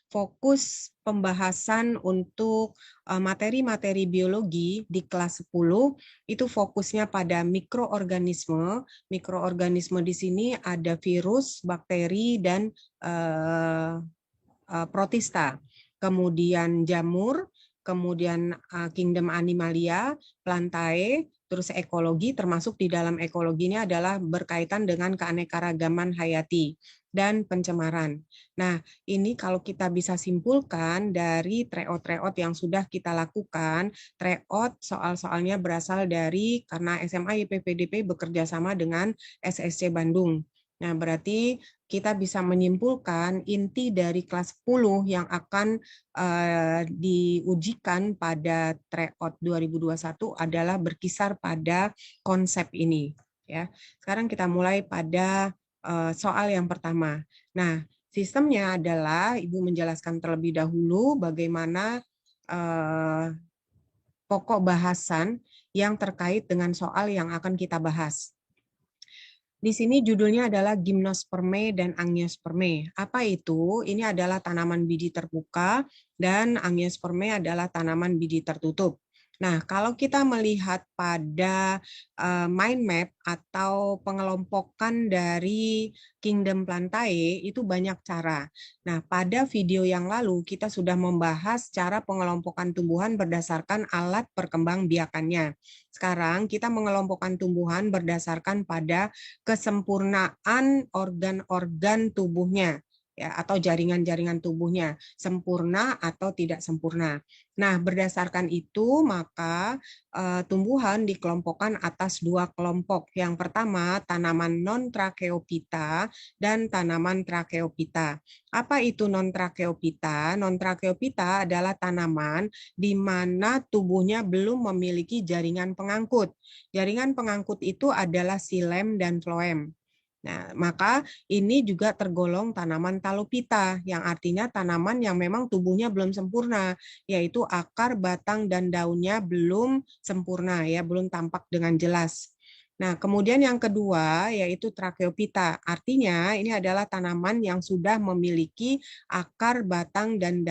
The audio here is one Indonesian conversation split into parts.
fokus pembahasan untuk materi-materi biologi di kelas 10 itu fokusnya pada mikroorganisme. Mikroorganisme di sini ada virus, bakteri, dan protista. Kemudian jamur, kemudian kingdom animalia, plantae, terus ekologi, termasuk di dalam ekologi ini adalah berkaitan dengan keanekaragaman hayati dan pencemaran. Nah, ini kalau kita bisa simpulkan dari tryout-tryout yang sudah kita lakukan, tryout soal-soalnya berasal dari karena SMA YPPDP bekerja sama dengan SSC Bandung. Nah, berarti kita bisa menyimpulkan inti dari kelas 10 yang akan diujikan pada tryout 2021 adalah berkisar pada konsep ini. Ya, sekarang kita mulai pada soal yang pertama. Nah, sistemnya adalah Ibu menjelaskan terlebih dahulu bagaimana pokok bahasan yang terkait dengan soal yang akan kita bahas. Di sini judulnya adalah Gymnospermae dan Angiospermae. Apa itu? Ini adalah tanaman biji terbuka dan Angiospermae adalah tanaman biji tertutup. Nah, kalau kita melihat pada mind map atau pengelompokan dari Kingdom Plantae itu banyak cara. Nah, pada video yang lalu kita sudah membahas cara pengelompokan tumbuhan berdasarkan alat perkembangbiakannya. Sekarang kita mengelompokkan tumbuhan berdasarkan pada kesempurnaan organ-organ tubuhnya ya atau jaringan-jaringan tubuhnya sempurna atau tidak sempurna. Nah, berdasarkan itu maka tumbuhan dikelompokkan atas dua kelompok. Yang pertama tanaman non-tracheophyta dan tanaman tracheophyta. Apa itu non-tracheophyta? Non-tracheophyta adalah tanaman di mana tubuhnya belum memiliki jaringan pengangkut. Jaringan pengangkut itu adalah xilem dan floem. Nah, maka ini juga tergolong tanaman talopita, yang artinya tanaman yang memang tubuhnya belum sempurna, yaitu akar, batang, dan daunnya belum sempurna, ya, belum tampak dengan jelas. Nah, kemudian yang kedua yaitu tracheophyta. Artinya ini adalah tanaman yang sudah memiliki akar, batang, dan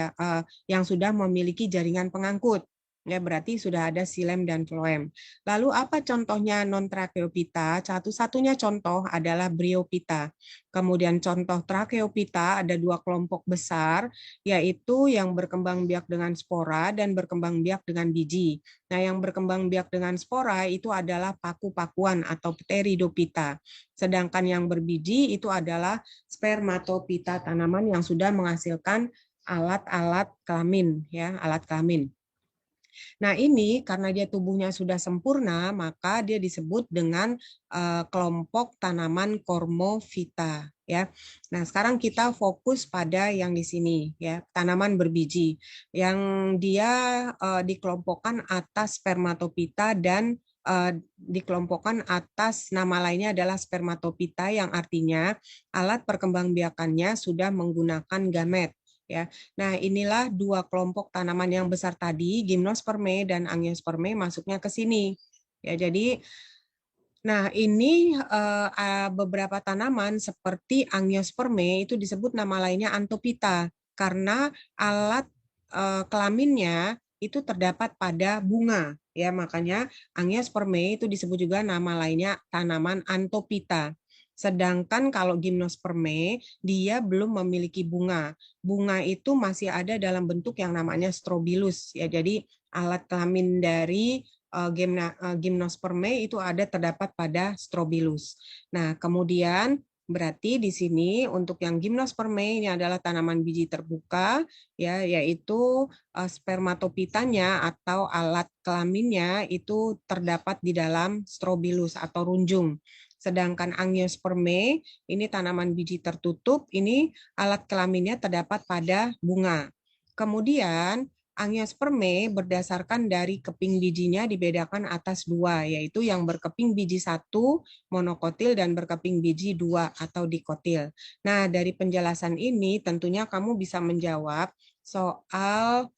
yang sudah memiliki jaringan pengangkut. Ya, berarti sudah ada xilem dan floem. Lalu apa contohnya non-tracheophyta? Satu-satunya contoh adalah bryophyta. Kemudian contoh tracheophyta ada dua kelompok besar, yaitu yang berkembang biak dengan spora dan berkembang biak dengan biji. Nah, yang berkembang biak dengan spora itu adalah paku-pakuan atau pteridophyta. Sedangkan yang berbiji itu adalah spermatophyta, tanaman yang sudah menghasilkan alat-alat kelamin, ya, alat kelamin. Nah, ini karena dia tubuhnya sudah sempurna, maka dia disebut dengan kelompok tanaman Cormophyta, ya. Nah, sekarang kita fokus pada yang di sini, ya, tanaman berbiji yang dia dikelompokkan atas Spermatophyta dan dikelompokkan atas nama lainnya adalah Spermatophyta, yang artinya alat perkembangbiakannya sudah menggunakan gamet. Ya, nah inilah dua kelompok tanaman yang besar tadi, Gymnospermae dan Angiospermae masuknya ke sini. Ya, jadi, nah ini beberapa tanaman seperti Angiospermae itu disebut nama lainnya Anthophyta karena alat kelaminnya itu terdapat pada bunga. Ya, makanya Angiospermae itu disebut juga nama lainnya tanaman Anthophyta. Sedangkan kalau Gymnospermae, dia belum memiliki bunga. Bunga itu masih ada dalam bentuk yang namanya strobilus. Ya, jadi alat kelamin dari Gymnospermae itu ada terdapat pada strobilus. Nah, kemudian berarti di sini untuk yang Gymnospermae ini adalah tanaman biji terbuka, ya, yaitu spermatopitanya atau alat kelaminnya itu terdapat di dalam strobilus atau runjung. Sedangkan Angiospermae ini tanaman biji tertutup, ini alat kelaminnya terdapat pada bunga. Kemudian Angiospermae berdasarkan dari keping bijinya dibedakan atas dua, yaitu yang berkeping biji satu monokotil dan berkeping biji dua atau dikotil. Nah, dari penjelasan ini tentunya kamu bisa menjawab soal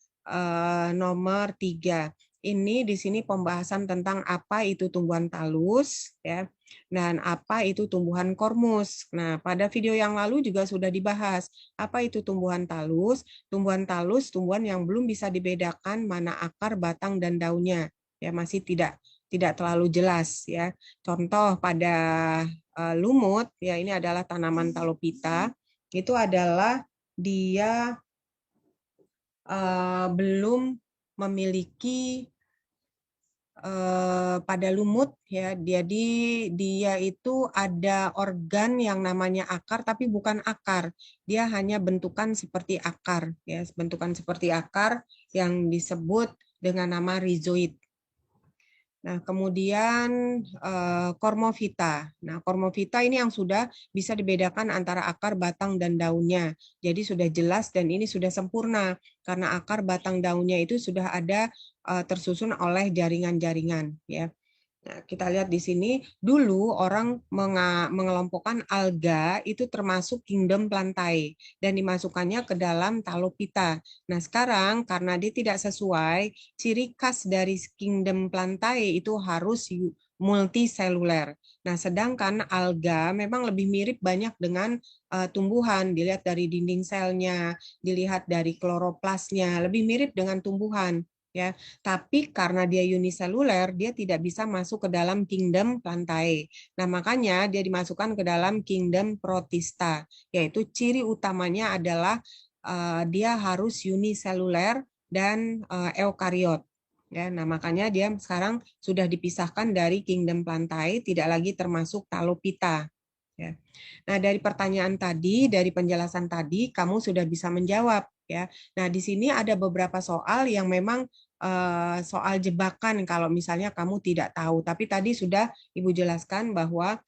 nomor 3. ini di sini pembahasan tentang apa itu tumbuhan talus ya dan apa itu tumbuhan kormus. Nah, pada video yang lalu juga sudah dibahas apa itu tumbuhan talus. Tumbuhan talus tumbuhan yang belum bisa dibedakan mana akar, batang dan daunnya. Ya, masih tidak terlalu jelas ya. Contoh pada lumut ya, ini adalah tanaman talopita. Itu adalah dia belum memiliki pada lumut ya, jadi dia itu ada organ yang namanya akar tapi bukan akar, dia hanya bentukan seperti akar ya, bentukan seperti akar yang disebut dengan nama rhizoid. Nah, kemudian kormovita. Nah, kormovita ini yang sudah bisa dibedakan antara akar, batang, dan daunnya. Jadi sudah jelas dan ini sudah sempurna karena akar, batang, daunnya itu sudah ada tersusun oleh jaringan-jaringan. Ya. Nah, kita lihat di sini, dulu orang mengelompokkan alga itu termasuk kingdom plantae dan dimasukkannya ke dalam talopita. Nah, sekarang karena dia tidak sesuai, ciri khas dari kingdom plantae itu harus multiseluler. Nah, sedangkan alga memang lebih mirip banyak dengan tumbuhan, dilihat dari dinding selnya, dilihat dari kloroplasnya, lebih mirip dengan tumbuhan. Ya, tapi karena dia uniseluler, dia tidak bisa masuk ke dalam kingdom plantae. Nah, makanya dia dimasukkan ke dalam kingdom protista, yaitu ciri utamanya adalah dia harus uniseluler dan eukariot. Ya, nah makanya dia sekarang sudah dipisahkan dari kingdom plantae, tidak lagi termasuk talopita. Ya. Nah, dari pertanyaan tadi, dari penjelasan tadi, kamu sudah bisa menjawab ya. Nah, di sini ada beberapa soal yang memang soal jebakan kalau misalnya kamu tidak tahu. Tapi tadi sudah Ibu jelaskan bahwa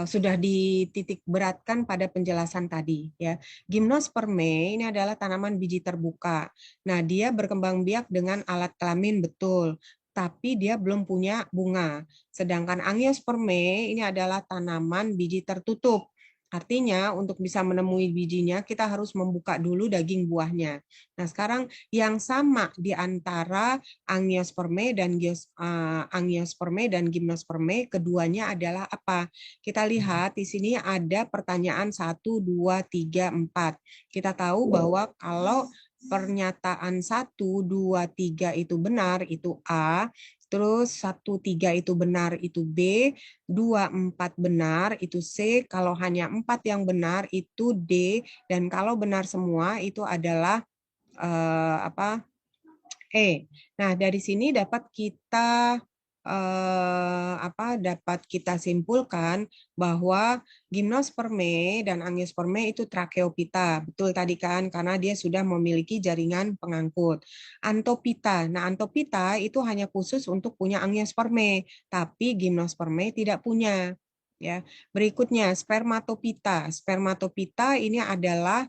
sudah dititik beratkan pada penjelasan tadi ya. Gymnospermae ini adalah tanaman biji terbuka. Nah, dia berkembang biak dengan alat kelamin betul, tapi dia belum punya bunga. Sedangkan Angiospermae ini adalah tanaman biji tertutup. Artinya untuk bisa menemui bijinya kita harus membuka dulu daging buahnya. Nah, sekarang yang sama di antara Angiospermae dan Angiospermae dan Gymnospermae keduanya adalah apa? Kita lihat di sini ada pertanyaan 1, 2, 3, 4. Kita tahu bahwa kalau pernyataan 1, 2, 3 itu benar, itu A. Terus 1, 3 itu benar, itu B. 2, 4 benar, itu C. Kalau hanya 4 yang benar, itu D. Dan kalau benar semua, itu adalah apa? E. Nah, dari sini dapat kita dapat kita simpulkan bahwa Gymnospermae dan Angiospermae itu Tracheophyta. Betul tadi kan, karena dia sudah memiliki jaringan pengangkut. Anthophyta. Nah, Anthophyta itu hanya khusus untuk punya Angiospermae, tapi Gymnospermae tidak punya. Ya. Berikutnya Spermatophyta. Spermatophyta ini adalah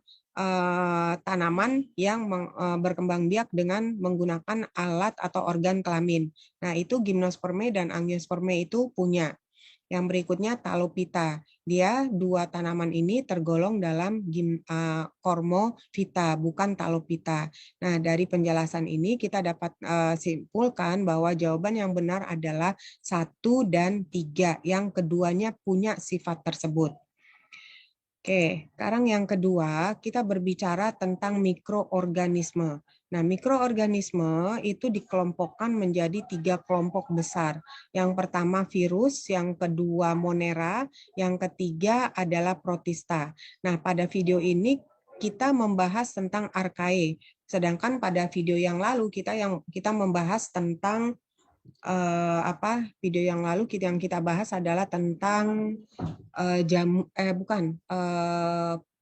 tanaman yang berkembang biak dengan menggunakan alat atau organ kelamin. Nah, itu Gymnospermae dan Angiospermae itu punya. Yang berikutnya Talophyta. Dia dua tanaman ini tergolong dalam Cormophyta, bukan Talophyta. Nah, dari penjelasan ini kita dapat simpulkan bahwa jawaban yang benar adalah 1 dan 3. Yang keduanya punya sifat tersebut. Oke, sekarang yang kedua, kita berbicara tentang mikroorganisme. Nah, mikroorganisme itu dikelompokkan menjadi 3 kelompok besar. Yang pertama virus, yang kedua monera, yang ketiga adalah protista. Nah, pada video ini kita membahas tentang archaea. Sedangkan pada video yang lalu kita membahas tentang video yang lalu yang kita bahas adalah tentang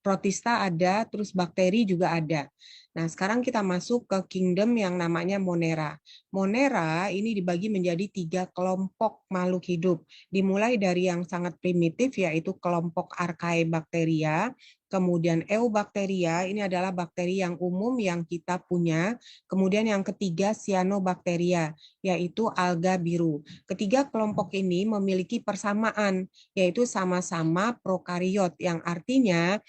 protista ada, terus bakteri juga ada. Nah, sekarang kita masuk ke kingdom yang namanya monera. Monera ini dibagi menjadi 3 kelompok makhluk hidup. Dimulai dari yang sangat primitif, yaitu kelompok Archaebacteria. Kemudian Eubacteria, ini adalah bakteri yang umum yang kita punya. Kemudian yang ketiga Cyanobacteria, yaitu alga biru. Ketiga kelompok ini memiliki persamaan, yaitu sama-sama prokariot, yang artinya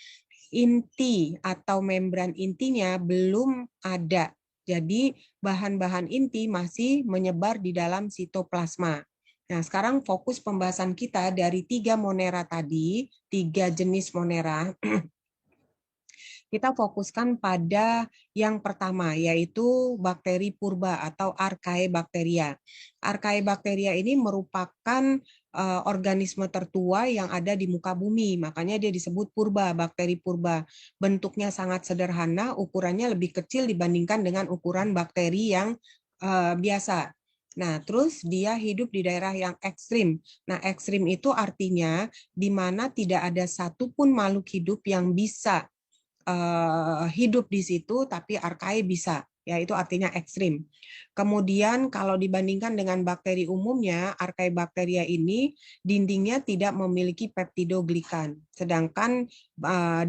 inti atau membran intinya belum ada Jadi bahan-bahan inti masih menyebar di dalam sitoplasma. Nah, sekarang fokus pembahasan kita dari 3 monera tadi, 3 jenis monera, kita fokuskan pada yang pertama, yaitu bakteri purba atau Archaebacteria. Archaebacteria ini merupakan organisme tertua yang ada di muka bumi, makanya dia disebut purba, bakteri purba. Bentuknya sangat sederhana, ukurannya lebih kecil dibandingkan dengan ukuran bakteri yang biasa. Nah, terus dia hidup di daerah yang ekstrim. Nah, ekstrim itu artinya di mana tidak ada satupun makhluk hidup yang bisa hidup di situ, tapi archaea bisa. Ya, itu artinya ekstrim. Kemudian kalau dibandingkan dengan bakteri umumnya, Archaebacteria ini dindingnya tidak memiliki peptidoglikan, sedangkan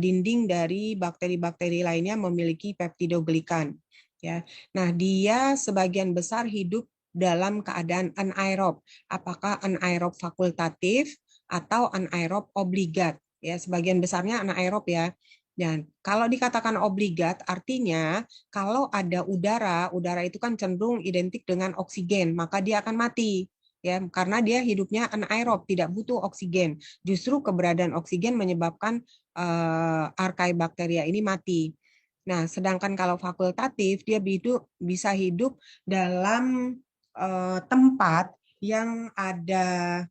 dinding dari bakteri-bakteri lainnya memiliki peptidoglikan. Ya, nah dia sebagian besar hidup dalam keadaan anaerob. Apakah anaerob fakultatif atau anaerob obligat? Ya, sebagian besarnya anaerob ya. Dan kalau dikatakan obligat, artinya kalau ada udara, udara itu kan cenderung identik dengan oksigen, maka dia akan mati. Ya, karena dia hidupnya anaerob, tidak butuh oksigen. Justru keberadaan oksigen menyebabkan Archaebacteria ini mati. Nah, sedangkan kalau fakultatif, dia bisa hidup dalam tempat yang ada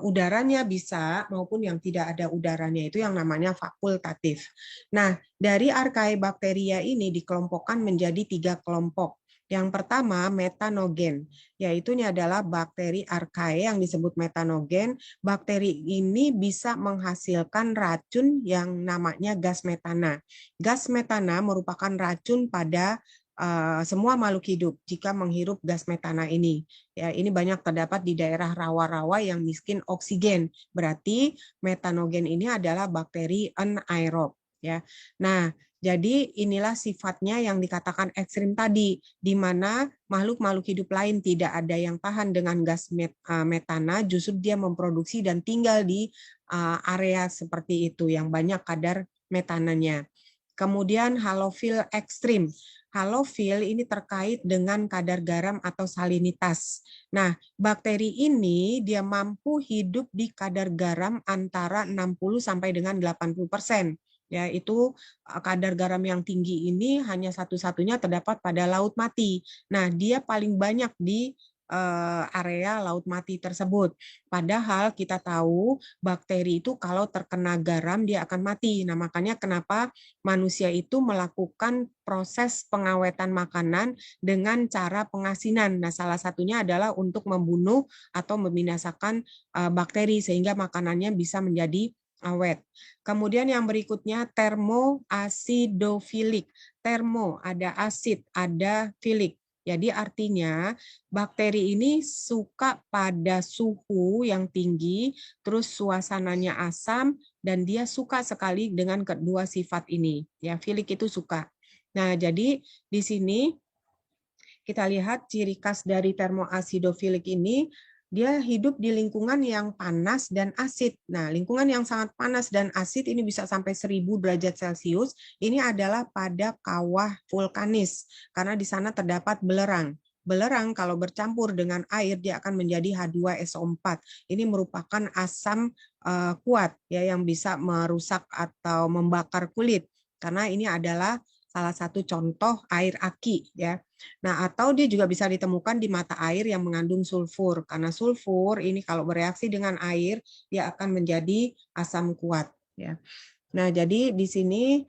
udaranya bisa maupun yang tidak ada udaranya, itu yang namanya fakultatif. Nah, dari Archaebacteria ini dikelompokkan menjadi 3 kelompok. Yang pertama metanogen, yaitu ini adalah bakteri archaea yang disebut metanogen. Bakteri ini bisa menghasilkan racun yang namanya gas metana. Gas metana merupakan racun pada semua makhluk hidup jika menghirup gas metana ini. Ya, ini banyak terdapat di daerah rawa-rawa yang miskin oksigen. Berarti metanogen ini adalah bakteri anaerob. Ya, nah jadi inilah sifatnya yang dikatakan ekstrim tadi, di mana makhluk-makhluk hidup lain tidak ada yang tahan dengan gas metana, justru dia memproduksi dan tinggal di area seperti itu yang banyak kadar metananya. Kemudian halofil ekstrim. Halofil ini terkait dengan kadar garam atau salinitas. Nah, bakteri ini dia mampu hidup di kadar garam antara 60 sampai dengan 80%. Ya, itu kadar garam yang tinggi ini hanya satu-satunya terdapat pada laut mati. Nah, dia paling banyak di area laut mati tersebut. Padahal kita tahu bakteri itu kalau terkena garam dia akan mati. Nah, makanya kenapa manusia itu melakukan proses pengawetan makanan dengan cara pengasinan. Nah, salah satunya adalah untuk membunuh atau membinasakan bakteri sehingga makanannya bisa menjadi awet. Kemudian yang berikutnya termoasidofilik. Termo ada asid, ada filik. Jadi artinya bakteri ini suka pada suhu yang tinggi, terus suasananya asam, dan dia suka sekali dengan kedua sifat ini. Ya, filik itu suka. Nah, jadi di sini kita lihat ciri khas dari termoasidofilik ini, dia hidup di lingkungan yang panas dan asid. Nah, lingkungan yang sangat panas dan asid ini bisa sampai 1000 derajat Celcius. Ini adalah pada kawah vulkanis, karena di sana terdapat belerang. Belerang kalau bercampur dengan air, dia akan menjadi H2SO4. Ini merupakan asam kuat ya yang bisa merusak atau membakar kulit. Karena ini adalah salah satu contoh air aki ya. Nah, atau dia juga bisa ditemukan di mata air yang mengandung sulfur. Karena sulfur ini kalau bereaksi dengan air, dia akan menjadi asam kuat. Ya. Nah, jadi di sini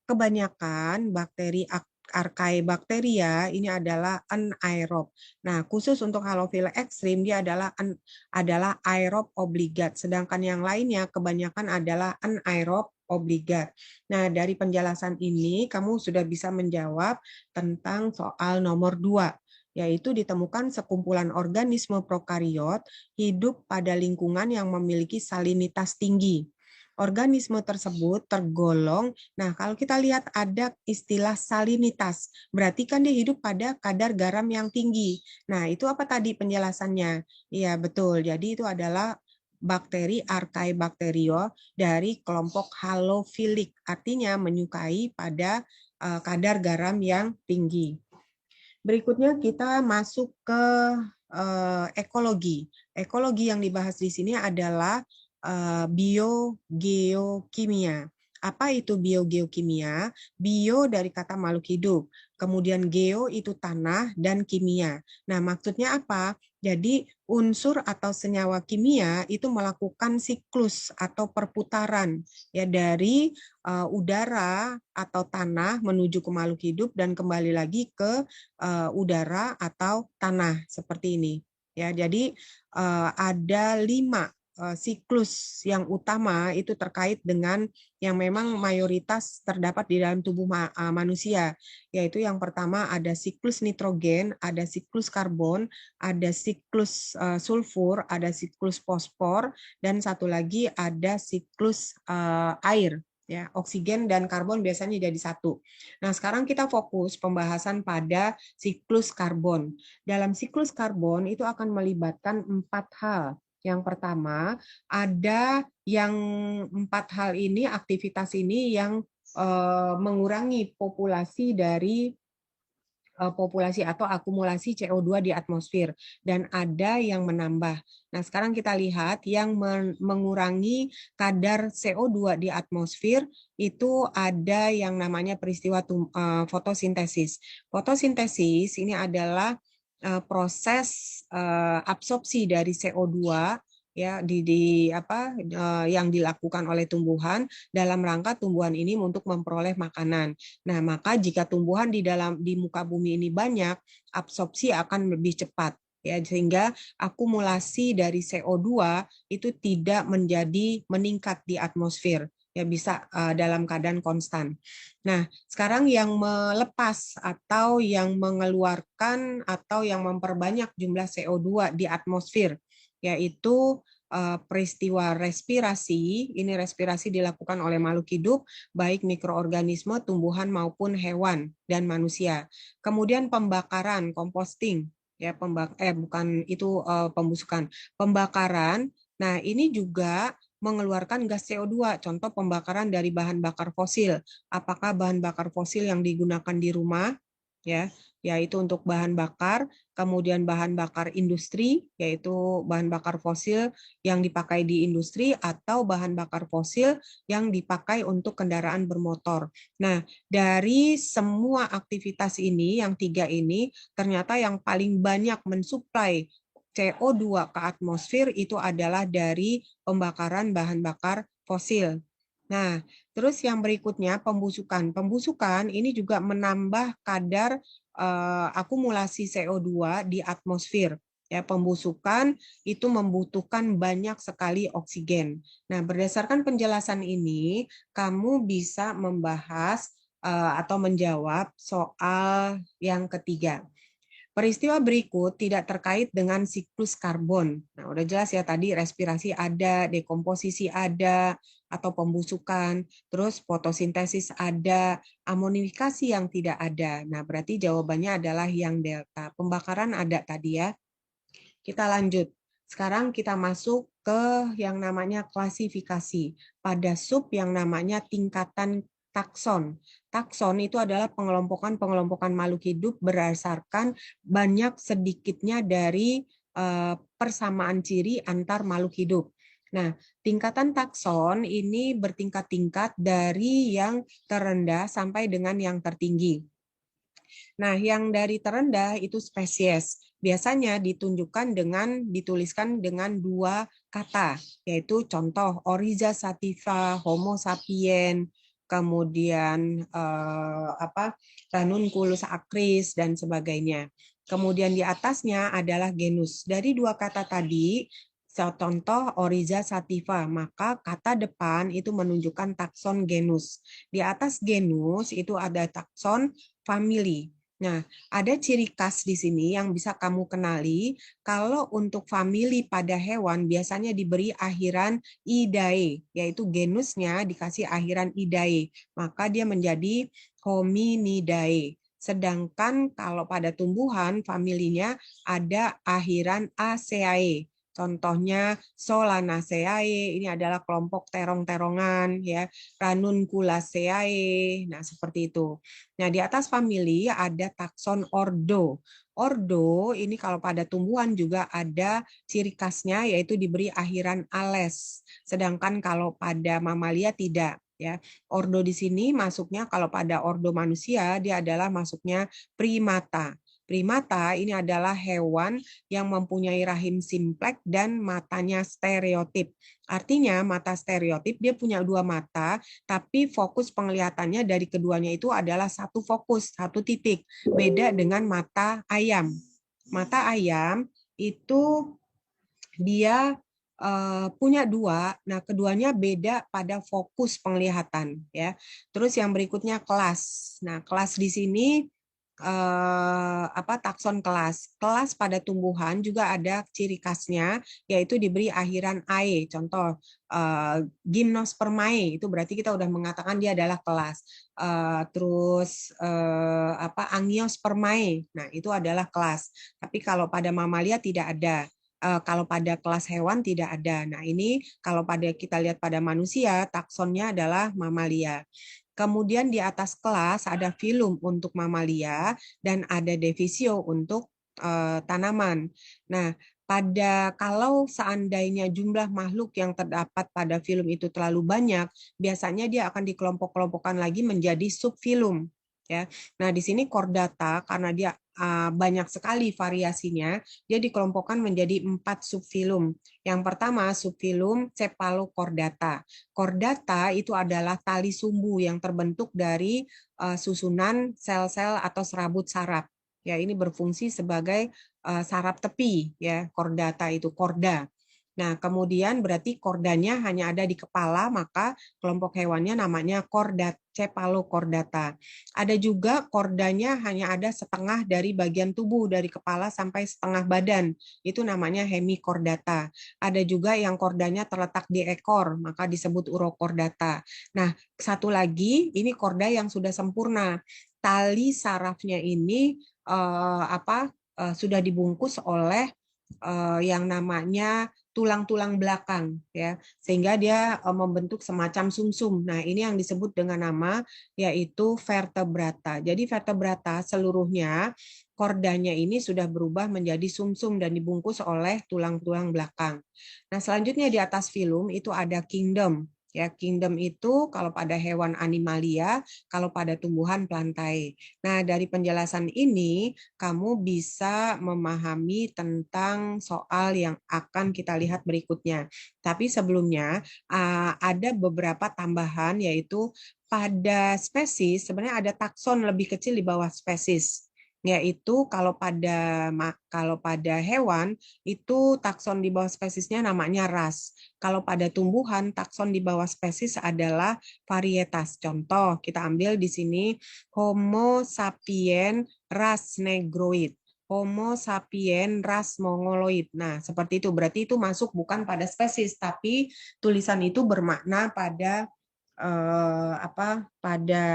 kebanyakan bakteri Archaebacteria ini adalah anaerob. Nah, khusus untuk halofil ekstrim dia adalah aerob obligat, sedangkan yang lainnya kebanyakan adalah anaerob obligat. Nah, dari penjelasan ini kamu sudah bisa menjawab tentang soal nomor 2, yaitu ditemukan sekumpulan organisme prokariot hidup pada lingkungan yang memiliki salinitas tinggi. Organisme tersebut tergolong, nah kalau kita lihat ada istilah salinitas, berarti kan dia hidup pada kadar garam yang tinggi. Nah, itu apa tadi penjelasannya? Iya, betul. Jadi itu adalah bakteri Archaebacteria dari kelompok halofilik, artinya menyukai pada kadar garam yang tinggi. Berikutnya kita masuk ke ekologi. Ekologi yang dibahas di sini adalah biogeokimia. Apa itu biogeokimia? Bio dari kata makhluk hidup. Kemudian geo itu tanah dan kimia. Nah, maksudnya apa? Jadi unsur atau senyawa kimia itu melakukan siklus atau perputaran ya dari udara atau tanah menuju ke makhluk hidup dan kembali lagi ke udara atau tanah seperti ini. Ya, jadi ada 5 siklus yang utama itu terkait dengan yang memang mayoritas terdapat di dalam tubuh manusia, yaitu yang pertama ada siklus nitrogen, ada siklus karbon, ada siklus sulfur, ada siklus fosfor, dan satu lagi ada siklus air. Ya, oksigen dan karbon biasanya jadi satu. Nah, sekarang kita fokus pembahasan pada siklus karbon. Dalam siklus karbon itu akan melibatkan 4 hal. Yang pertama, ada yang 4 hal ini, aktivitas ini yang mengurangi populasi dari populasi atau akumulasi CO2 di atmosfer, dan ada yang menambah. Nah, sekarang kita lihat yang mengurangi kadar CO2 di atmosfer itu ada yang namanya peristiwa fotosintesis. Fotosintesis ini adalah proses absorpsi dari CO2 ya yang dilakukan oleh tumbuhan dalam rangka tumbuhan ini untuk memperoleh makanan. Nah, maka jika tumbuhan di muka bumi ini banyak, absorpsi akan lebih cepat ya, sehingga akumulasi dari CO2 itu tidak meningkat di atmosfer, ya bisa dalam keadaan konstan. Nah, sekarang yang melepas atau yang mengeluarkan atau yang memperbanyak jumlah CO2 di atmosfer yaitu peristiwa respirasi. Ini respirasi dilakukan oleh makhluk hidup, baik mikroorganisme, tumbuhan maupun hewan dan manusia. Kemudian pembakaran, composting, ya bukan itu pembusukan, pembakaran. Nah, ini juga mengeluarkan gas CO2. Contoh pembakaran dari bahan bakar fosil. Apakah bahan bakar fosil yang digunakan di rumah? Ya, yaitu untuk bahan bakar, kemudian bahan bakar industri, yaitu bahan bakar fosil yang dipakai di industri, atau bahan bakar fosil yang dipakai untuk kendaraan bermotor. Nah, dari semua aktivitas ini, yang 3 ini, ternyata yang paling banyak mensuplai CO2 ke atmosfer itu adalah dari pembakaran bahan bakar fosil. Nah, terus yang berikutnya pembusukan. Pembusukan ini juga menambah kadar akumulasi CO2 di atmosfer. Ya, pembusukan itu membutuhkan banyak sekali oksigen. Nah, berdasarkan penjelasan ini, kamu bisa membahas atau menjawab soal yang ketiga. Peristiwa berikut tidak terkait dengan siklus karbon. Nah, udah jelas ya tadi respirasi ada, dekomposisi ada, atau pembusukan, terus fotosintesis ada, amonifikasi yang tidak ada. Nah, berarti jawabannya adalah yang delta. Pembakaran ada tadi ya. Kita lanjut. Sekarang kita masuk ke yang namanya klasifikasi. Pada sub yang namanya tingkatan takson. Takson itu adalah pengelompokan makhluk hidup berdasarkan banyak sedikitnya dari persamaan ciri antar makhluk hidup. Nah, tingkatan takson ini bertingkat-tingkat dari yang terendah sampai dengan yang tertinggi. Nah, yang dari terendah itu spesies. Biasanya dituliskan dengan 2 kata, yaitu contoh Oryza sativa, Homo sapien, kemudian Ranunculus acris dan sebagainya. Kemudian di atasnya adalah genus. Dari 2 kata tadi, contoh Oryza sativa, maka kata depan itu menunjukkan takson genus. Di atas genus itu ada takson family. Nah, ada ciri khas di sini yang bisa kamu kenali. Kalau untuk famili pada hewan biasanya diberi akhiran idae, yaitu genusnya dikasih akhiran idae, maka dia menjadi Hominidae. Sedangkan kalau pada tumbuhan familinya ada akhiran Aceae. Contohnya Solanaceae, ini adalah kelompok terong-terongan, ya, Ranunculaceae. Nah, seperti itu. Nah, di atas famili ada takson ordo. Ordo ini kalau pada tumbuhan juga ada ciri khasnya, yaitu diberi akhiran ales. Sedangkan kalau pada mamalia tidak. Ya, ordo di sini masuknya kalau pada ordo manusia dia adalah masuknya primata. Primata ini adalah hewan yang mempunyai rahim simpleks dan matanya stereotip. Artinya mata stereotip dia punya dua mata, tapi fokus penglihatannya dari keduanya itu adalah satu fokus, satu titik. Beda dengan mata ayam. Mata ayam itu dia punya dua, nah keduanya beda pada fokus penglihatan, ya. Terus yang berikutnya kelas. Nah, kelas di sini takson kelas. Kelas pada tumbuhan juga ada ciri khasnya, yaitu diberi akhiran ae. Contoh Gymnospermae itu berarti kita udah mengatakan dia adalah kelas. Angiospermae, nah itu adalah kelas. Tapi kalau pada mamalia tidak ada. Kalau pada kelas hewan tidak ada. Nah, ini kalau pada kita lihat pada manusia, taksonnya adalah mamalia. Kemudian di atas kelas ada filum untuk mamalia dan ada divisio untuk tanaman. Nah, kalau seandainya jumlah makhluk yang terdapat pada filum itu terlalu banyak, biasanya dia akan dikelompok-kelompokkan lagi menjadi subfilum. Ya, nah di sini chordata karena dia banyak sekali variasinya, dia dikelompokkan menjadi 4 subfilum. Yang pertama subfilum Cephalochordata. Chordata itu adalah tali sumbu yang terbentuk dari susunan sel-sel atau serabut saraf. Ya, ini berfungsi sebagai saraf tepi, ya, chordata itu korda. Nah, kemudian berarti kordanya hanya ada di kepala, maka kelompok hewannya namanya Cephalochordata. Ada juga kordanya hanya ada setengah dari bagian tubuh, dari kepala sampai setengah badan. Itu namanya hemichordata. Ada juga yang kordanya terletak di ekor, maka disebut urochordata. Nah, satu lagi, ini korda yang sudah sempurna. Tali sarafnya ini sudah dibungkus oleh yang namanya tulang-tulang belakang, ya, sehingga dia membentuk semacam sumsum. Nah, ini yang disebut dengan nama yaitu vertebrata. Jadi vertebrata seluruhnya kordanya ini sudah berubah menjadi sumsum dan dibungkus oleh tulang-tulang belakang. Nah, selanjutnya di atas filum itu ada kingdom. Ya, kingdom itu kalau pada hewan animalia, kalau pada tumbuhan plantae. Nah, dari penjelasan ini kamu bisa memahami tentang soal yang akan kita lihat berikutnya. Tapi sebelumnya ada beberapa tambahan, yaitu pada spesies sebenarnya ada takson lebih kecil di bawah spesies, yaitu kalau pada hewan itu takson di bawah spesiesnya namanya ras. Kalau pada tumbuhan takson di bawah spesies adalah varietas. Contoh kita ambil di sini Homo sapien ras negroid, Homo sapien ras mongoloid. Nah, seperti itu. Berarti itu masuk bukan pada spesies, tapi tulisan itu bermakna pada pada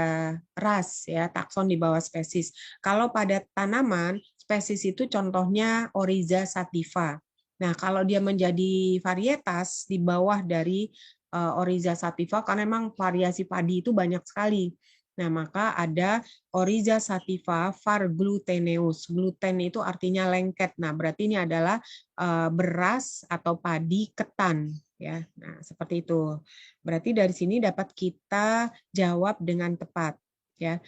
ras, ya, takson di bawah spesies. Kalau pada tanaman, spesies itu contohnya Oryza sativa. Nah, kalau dia menjadi varietas di bawah dari Oryza sativa, karena memang variasi padi itu banyak sekali. Nah, maka ada Oryza sativa var gluteneus. Gluten itu artinya lengket. Nah, berarti ini adalah beras atau padi ketan, ya. Nah, seperti itu. Berarti dari sini dapat kita jawab dengan tepat, ya.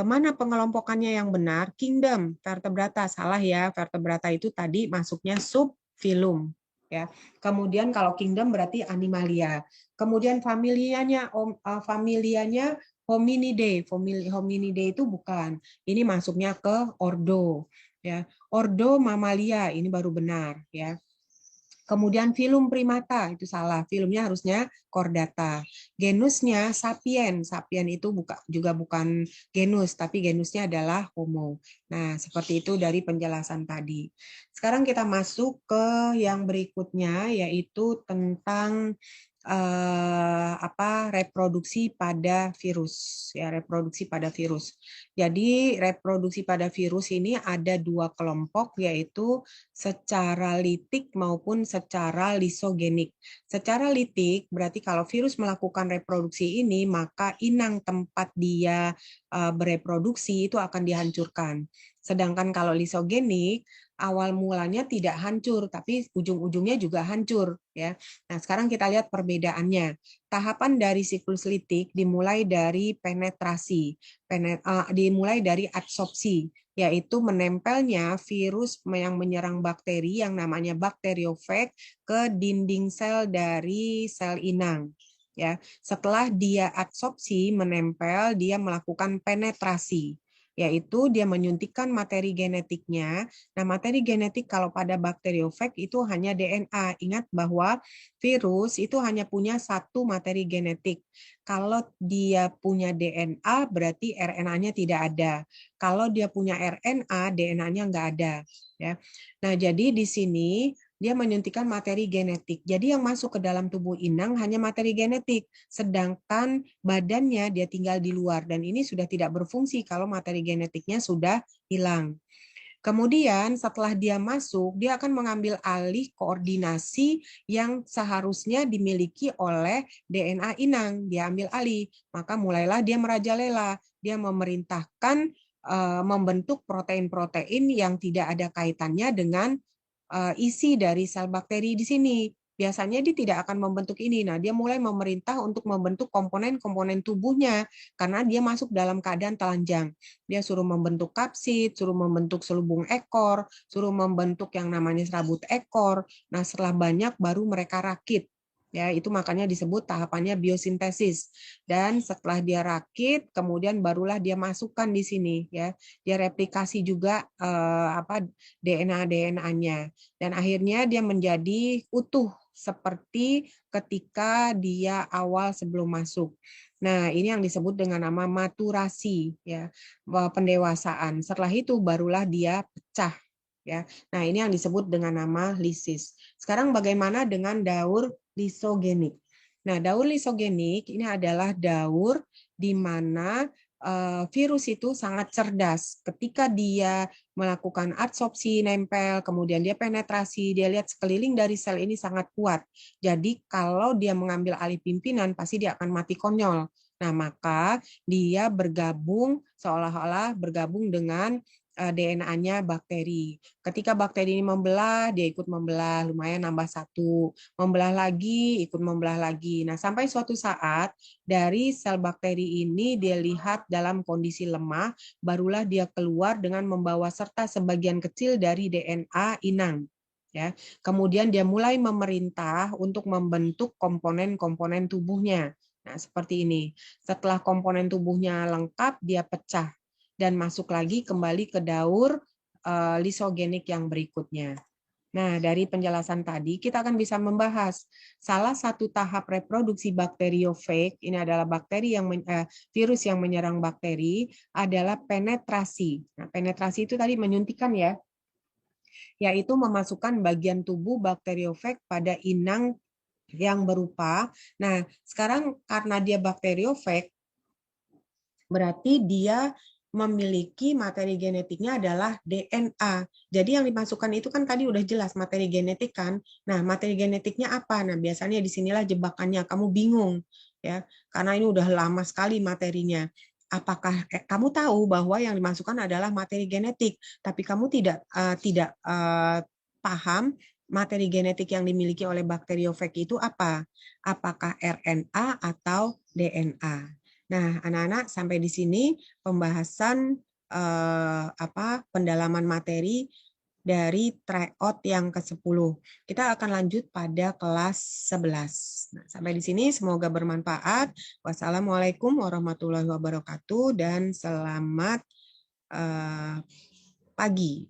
Mana pengelompokannya yang benar? Kingdom vertebrata, salah ya. Vertebrata itu tadi masuknya subfilum, ya. Kemudian kalau kingdom berarti animalia. Kemudian familianya Hominidae. Hominidae itu bukan. Ini masuknya ke ordo, ya. Ordo mamalia ini baru benar, ya. Kemudian filum primata itu salah, filumnya harusnya chordata. Genusnya sapien, sapien itu juga bukan genus, tapi genusnya adalah Homo. Nah, seperti itu dari penjelasan tadi. Sekarang kita masuk ke yang berikutnya, yaitu tentang reproduksi pada virus, ya, reproduksi pada virus. Jadi reproduksi pada virus ini ada dua kelompok, yaitu secara litik maupun secara lisogenik. Secara litik berarti kalau virus melakukan reproduksi ini, maka inang tempat dia bereproduksi itu akan dihancurkan. Sedangkan kalau lisogenik, awal mulanya tidak hancur, tapi ujung-ujungnya juga hancur, ya. Nah, sekarang kita lihat perbedaannya. Tahapan dari siklus litik dimulai dari penetrasi, dimulai dari adsorpsi, yaitu menempelnya virus yang menyerang bakteri yang namanya bakteriofag ke dinding sel dari sel inang. Ya, setelah dia adsorpsi menempel, dia melakukan penetrasi, yaitu dia menyuntikkan materi genetiknya. Nah, materi genetik kalau pada bakteriofag itu hanya DNA. Ingat bahwa virus itu hanya punya satu materi genetik. Kalau dia punya DNA, berarti RNA-nya tidak ada. Kalau dia punya RNA, DNA-nya nggak ada. Ya. Nah, jadi di sini dia menyuntikkan materi genetik. Jadi yang masuk ke dalam tubuh inang hanya materi genetik, sedangkan badannya dia tinggal di luar. Dan ini sudah tidak berfungsi kalau materi genetiknya sudah hilang. Kemudian setelah dia masuk, dia akan mengambil alih koordinasi yang seharusnya dimiliki oleh DNA inang. Dia ambil alih, maka mulailah dia merajalela. Dia memerintahkan membentuk protein-protein yang tidak ada kaitannya dengan isi dari sel bakteri di sini. Biasanya dia tidak akan membentuk ini. Nah, dia mulai memerintah untuk membentuk komponen-komponen tubuhnya karena dia masuk dalam keadaan telanjang. Dia suruh membentuk kapsid, suruh membentuk selubung ekor, suruh membentuk yang namanya serabut ekor. Nah, setelah banyak baru mereka rakit. Ya, itu makanya disebut tahapannya biosintesis. Dan setelah dia rakit, kemudian barulah dia masukkan di sini, ya. Dia replikasi juga DNA-nya. Dan akhirnya dia menjadi utuh seperti ketika dia awal sebelum masuk. Nah, ini yang disebut dengan nama maturasi, ya, pendewasaan. Setelah itu barulah dia pecah, ya. Nah, ini yang disebut dengan nama lisis. Sekarang bagaimana dengan daur lisogenik? Nah, daur lisogenik ini adalah daur di mana virus itu sangat cerdas. Ketika dia melakukan adsorpsi, nempel, kemudian dia penetrasi, dia lihat sekeliling dari sel ini sangat kuat. Jadi kalau dia mengambil alih pimpinan, pasti dia akan mati konyol. Nah, maka dia bergabung, seolah-olah bergabung dengan DNA-nya bakteri. Ketika bakteri ini membelah, dia ikut membelah, lumayan nambah satu. Membelah lagi, ikut membelah lagi. Nah, sampai suatu saat, dari sel bakteri ini dia lihat dalam kondisi lemah, barulah dia keluar dengan membawa serta sebagian kecil dari DNA inang. Ya, kemudian dia mulai memerintah untuk membentuk komponen-komponen tubuhnya. Nah, seperti ini. Setelah komponen tubuhnya lengkap, dia pecah dan masuk lagi kembali ke daur lisogenik yang berikutnya. Nah, dari penjelasan tadi kita akan bisa membahas salah satu tahap reproduksi bakteriofag, ini adalah virus yang menyerang bakteri, adalah penetrasi. Nah, penetrasi itu tadi menyuntikkan, ya, yaitu memasukkan bagian tubuh bakteriofag pada inang yang berupa. Nah, sekarang karena dia bakteriofag, berarti dia memiliki materi genetiknya adalah DNA. Jadi yang dimasukkan itu kan tadi udah jelas materi genetik kan. Nah, materi genetiknya apa? Nah, biasanya disinilah jebakannya. Kamu bingung, ya, karena ini udah lama sekali materinya. Apakah kamu tahu bahwa yang dimasukkan adalah materi genetik, tapi kamu tidak paham materi genetik yang dimiliki oleh bakteriofag itu apa? Apakah RNA atau DNA? Nah, anak-anak, sampai di sini pembahasan pendalaman materi dari tryout yang ke-10. Kita akan lanjut pada kelas 11. Nah, sampai di sini semoga bermanfaat. Wassalamualaikum warahmatullahi wabarakatuh dan selamat pagi.